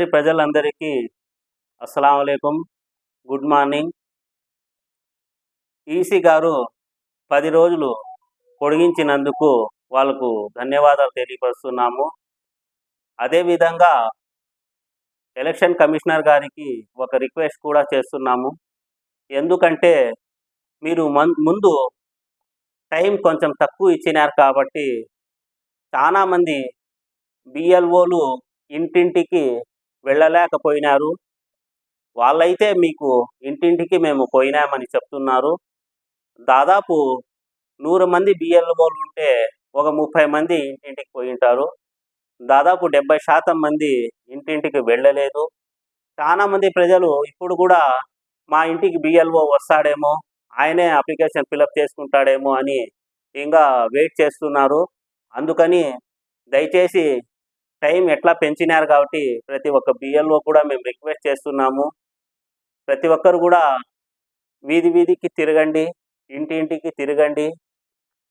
మాదిరి ప్రజలందరికీ అస్సలాముఅలైకుం, good morning. EC గారు 10 రోజులు పొడిగించినందుకు వాళ్ళకు ధన్యవాదాలు తెలియపరుస్తున్నాము. అదేవిధంగా ఎలక్షన్ కమిషనర్ గారికి ఒక రిక్వెస్ట్ కూడా చేస్తున్నాము. ఎందుకంటే మీరు ముందు టైం కొంచెం తక్కువ ఇచ్చినారు కాబట్టి చాలామంది బిఎల్ఓలు ఇంటింటికి వెళ్ళలేకపోయినారు. వాళ్ళైతే మీకు ఇంటింటికి మేము పోయినామని చెప్తున్నారు. దాదాపు 100 మంది బిఎల్ఓలు ఉంటే ఒక 30 మంది ఇంటింటికి పోయి ఉంటారు. దాదాపు 70% మంది ఇంటింటికి వెళ్ళలేదు. చాలామంది ప్రజలు ఇప్పుడు కూడా మా ఇంటికి బిఎల్ఓ వస్తాడేమో, ఆయనే అప్లికేషన్ ఫిలప్ చేసుకుంటాడేమో అని ఇంకా వెయిట్ చేస్తున్నారు. అందుకని దయచేసి టైం ఎట్లా పెంచినారు కాబట్టి ప్రతి ఒక్క బిఎల్ఓ కూడా మేము రిక్వెస్ట్ చేస్తున్నాము. ప్రతి ఒక్కరు కూడా వీధికి తిరగండి, ఇంటింటికి తిరగండి.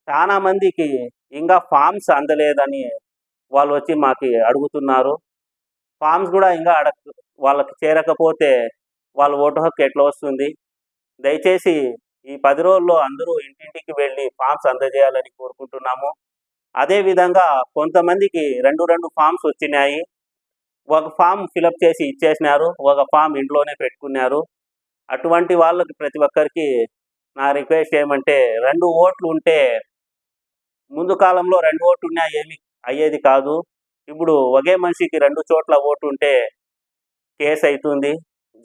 చాలామందికి ఇంకా ఫామ్స్ అందలేదని వాళ్ళు వచ్చి మాకు అడుగుతున్నారు. ఫామ్స్ కూడా ఇంకా వాళ్ళకి చేరకపోతే వాళ్ళ ఓటు హక్కు ఎట్లా వస్తుంది? దయచేసి ఈ 10 రోజుల్లో అందరూ ఇంటింటికి వెళ్ళి ఫామ్స్ అందజేయాలని కోరుకుంటున్నాము. అదేవిధంగా కొంతమందికి 2 ఫామ్స్ వచ్చినాయి. ఒక ఫామ్ ఫిలప్ చేసి ఇచ్చేసినారు, ఒక ఫామ్ ఇంట్లోనే పెట్టుకున్నారు. అటువంటి వాళ్ళకి ప్రతి ఒక్కరికి నా రిక్వెస్ట్ ఏమంటే 2 ఓట్లు ఉంటే, ముందు కాలంలో 2 ఓట్లు ఉన్నా ఏమి అయ్యేది కాదు. ఇప్పుడు ఒకే మనిషికి 2 చోట్ల ఓటు ఉంటే కేసు అవుతుంది,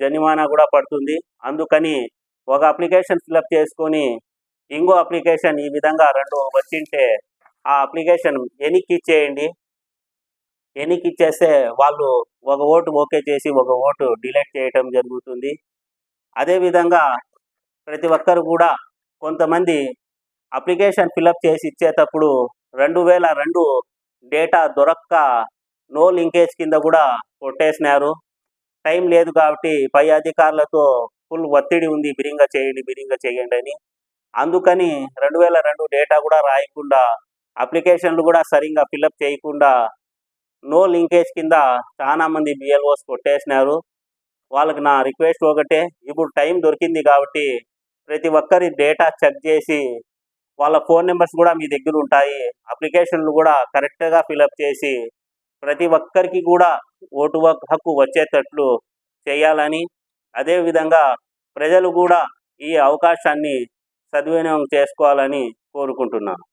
జరిమానా కూడా పడుతుంది. అందుకని ఒక అప్లికేషన్ ఫిలప్ చేసుకొని ఇంకో అప్లికేషన్ ఈ విధంగా 2 వచ్చింటే ఆ అప్లికేషన్ ఎన్నిక్కి ఇచ్చేయండి. ఎన్నిక్కి ఇచ్చేస్తే వాళ్ళు ఒక ఓటు ఓకే చేసి ఒక ఓటు డిలీట్ చేయటం జరుగుతుంది. అదేవిధంగా ప్రతి ఒక్కరు కూడా కొంతమంది అప్లికేషన్ ఫిలప్ చేసి ఇచ్చేటప్పుడు 2002 డేటా దొరక్క నో లింకేజ్ కింద కూడా కొట్టేసినారు. టైం లేదు కాబట్టి పై అధికారులతో ఫుల్ ఒత్తిడి ఉంది, బిరింగా చేయండి అని. అందుకని 2002 డేటా కూడా రాయకుండా, అప్లికేషన్లు కూడా సరిగ్గా ఫిలప్ చేయకుండా నో లింకేజ్ కింద చాలామంది బిఎల్ఓస్ కొట్టేసినారు. వాళ్ళకి నా రిక్వెస్ట్ ఒకటే, ఇప్పుడు టైం దొరికింది కాబట్టి ప్రతి ఒక్కరి డేటా చెక్ చేసి, వాళ్ళ ఫోన్ నెంబర్స్ కూడా మీ దగ్గర ఉంటాయి, అప్లికేషన్లు కూడా కరెక్ట్గా ఫిలప్ చేసి ప్రతి ఒక్కరికి కూడా ఓటు హక్కు వచ్చేటట్లు చేయాలని, అదేవిధంగా ప్రజలు కూడా ఈ అవకాశాన్ని సద్వినియోగం చేసుకోవాలని కోరుకుంటున్నాను.